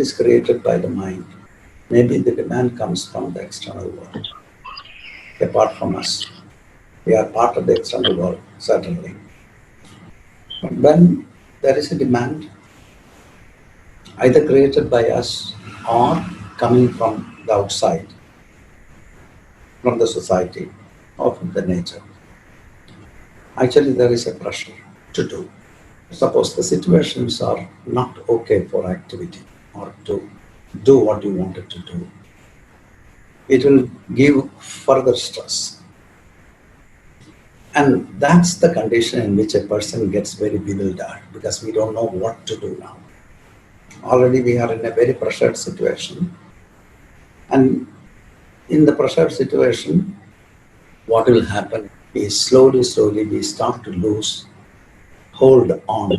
demand is created by the mind. Maybe the demand comes from the external world, apart from us. We are part of the external world, certainly. But when there is a demand, either created by us or coming from the outside, from the society or from the nature, actually there is a pressure to do. Suppose the situations are not okay for activity or to do what you wanted to do, it will give further stress. And that's the condition in which a person gets very bewildered, because we don't know what to do now. Already we are in a very pressured situation. And in the pressured situation, what will happen is slowly we start to lose hold on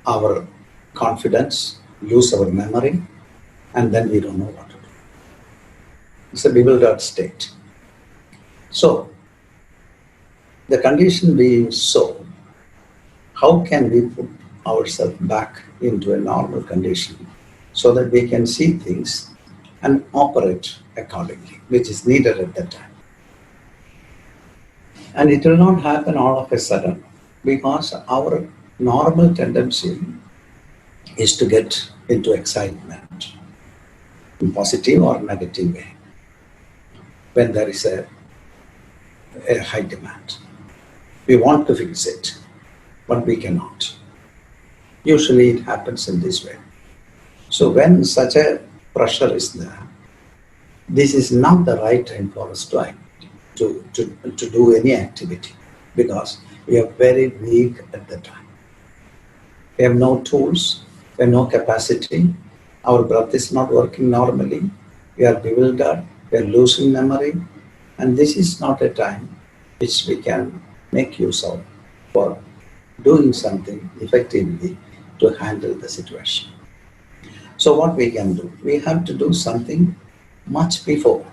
our confidence, lose our memory, and then we don't know what to do. It's a bewildered state. So, the condition being so, how can we put ourselves back into a normal condition so that we can see things and operate accordingly, which is needed at that time? And it will not happen all of a sudden, because our normal tendency is to get into excitement in positive or negative way when there is a high demand. We want to fix it, but we cannot. Usually it happens in this way. So when such a pressure is there, this is not the right time for us to act, to do any activity, because we are very weak at the time. We have no tools, we have no capacity, our breath is not working normally, we are bewildered, we are losing memory, and this is not a time which we can make use of for doing something effectively to handle the situation. So what we can do? We have to do something much before.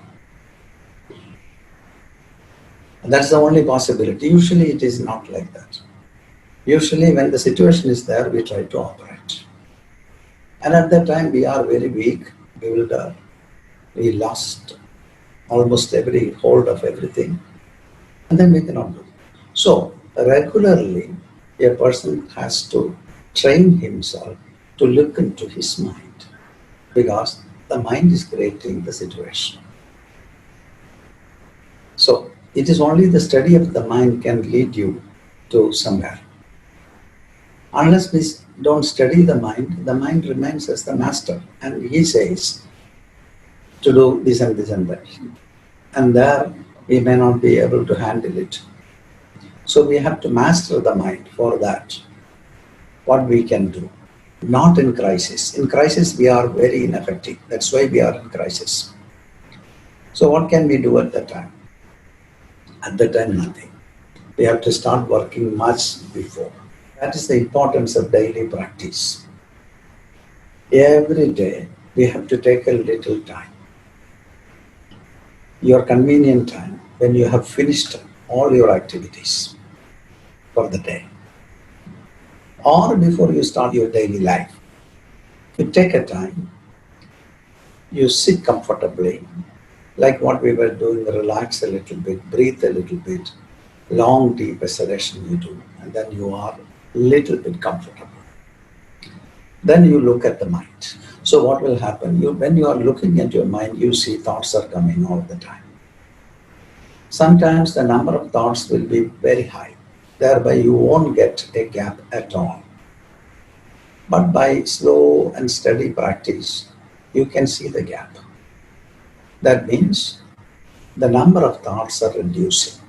That's the only possibility. Usually it is not like that. Usually when the situation is there, we try to operate. And at that time we are very weak, bewildered. We lost almost every hold of everything. And then we cannot do. So regularly a person has to train himself to look into his mind, because the mind is creating the situation. So it is only the study of the mind can lead you to somewhere. Unless we don't study the mind remains as the master, and he says to do this and this and that. And there we may not be able to handle it. So we have to master the mind. For that, what we can do? Not in crisis. In crisis we are very ineffective. That's why we are in crisis. So what can we do at that time? At that time, nothing. We have to start working much before. That is the importance of daily practice. Every day we have to take a little time. Your convenient time, when you have finished all your activities for the day, or before you start your daily life, you take a time, you sit comfortably, like what we were doing, relax a little bit, breathe a little bit, long deep exhalation you do, and then you are a little bit comfortable. Then you look at the mind. So what will happen? When you are looking at your mind, you see thoughts are coming all the time. Sometimes the number of thoughts will be very high. Thereby you won't get a gap at all. But by slow and steady practice, you can see the gap. That means the number of thoughts are reducing.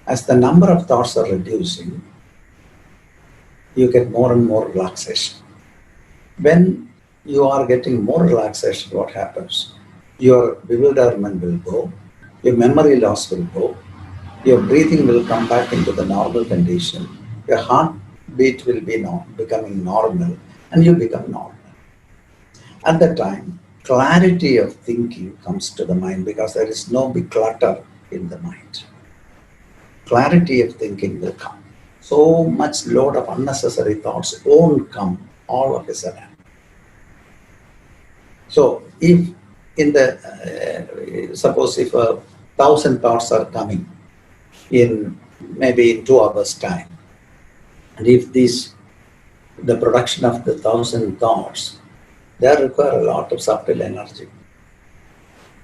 As the number of thoughts are reducing, you get more and more relaxation. When you are getting more relaxation, what happens? Your bewilderment will go, your memory loss will go, your breathing will come back into the normal condition, your heartbeat will be becoming normal, and you become normal. At that time, clarity of thinking comes to the mind, because there is no big clutter in the mind. Clarity of thinking will come. So much load of unnecessary thoughts won't come all of a sudden. So if in the, suppose if 1,000 thoughts are coming in maybe in 2 hours time, and if the production of the 1,000 thoughts, they require a lot of subtle energy.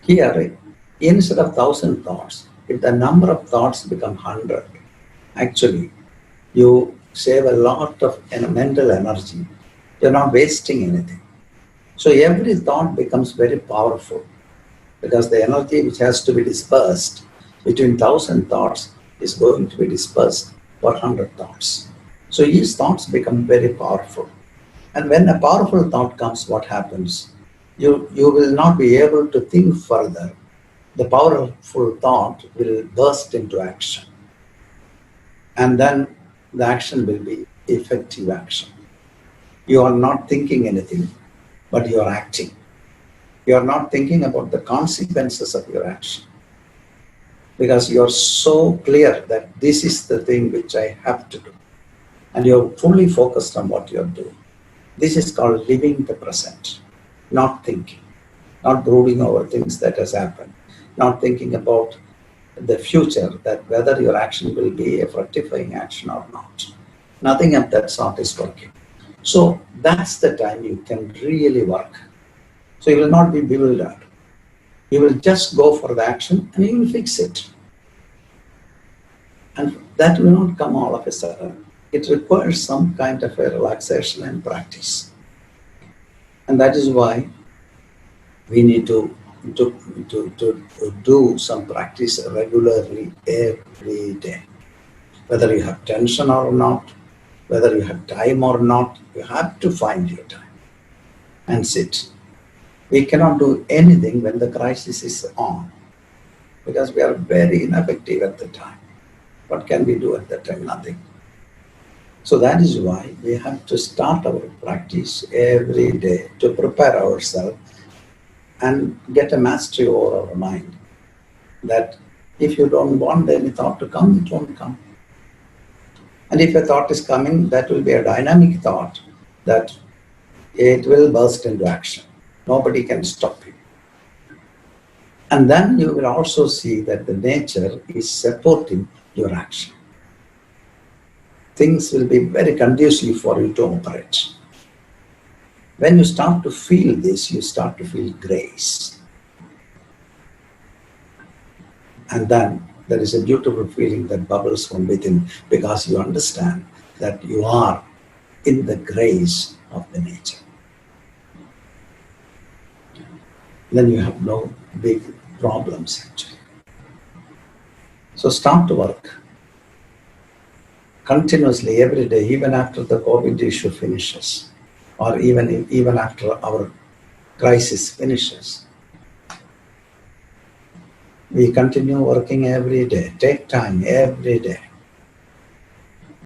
Here, instead of 1,000 thoughts, if the number of thoughts become 100, actually you save a lot of mental energy. You're not wasting anything. So every thought becomes very powerful, because the energy which has to be dispersed between 1,000 thoughts is going to be dispersed for 100 thoughts. So each thoughts become very powerful. And when a powerful thought comes, what happens? You will not be able to think further. The powerful thought will burst into action. And then the action will be effective action. You are not thinking anything, but you are acting. You are not thinking about the consequences of your action, because you are so clear that this is the thing which I have to do, and you are fully focused on what you are doing. This is called living the present, not thinking, not brooding over things that has happened, not thinking about the future, that whether your action will be a fructifying action or not. Nothing of that sort is working. So that's the time you can really work. So you will not be bewildered. You will just go for the action and you will fix it. And that will not come all of a sudden. It requires some kind of a relaxation and practice. And that is why we need to do some practice regularly every day. Whether you have tension or not, whether you have time or not, you have to find your time and sit. We cannot do anything when the crisis is on, because we are very ineffective at the time. What can we do at that time? Nothing. So that is why we have to start our practice every day to prepare ourselves and get a mastery over our mind, that if you don't want any thought to come, it won't come. And if a thought is coming, that will be a dynamic thought, that it will burst into action. Nobody can stop you. And then you will also see that the nature is supporting your action. Things will be very conducive for you to operate. When you start to feel this, you start to feel grace. And then there is a beautiful feeling that bubbles from within, because you understand that you are in the grace of the nature. Then you have no big problems actually. So start to work continuously every day, even after the COVID issue finishes, or even after our crisis finishes. We continue working every day. Take time every day.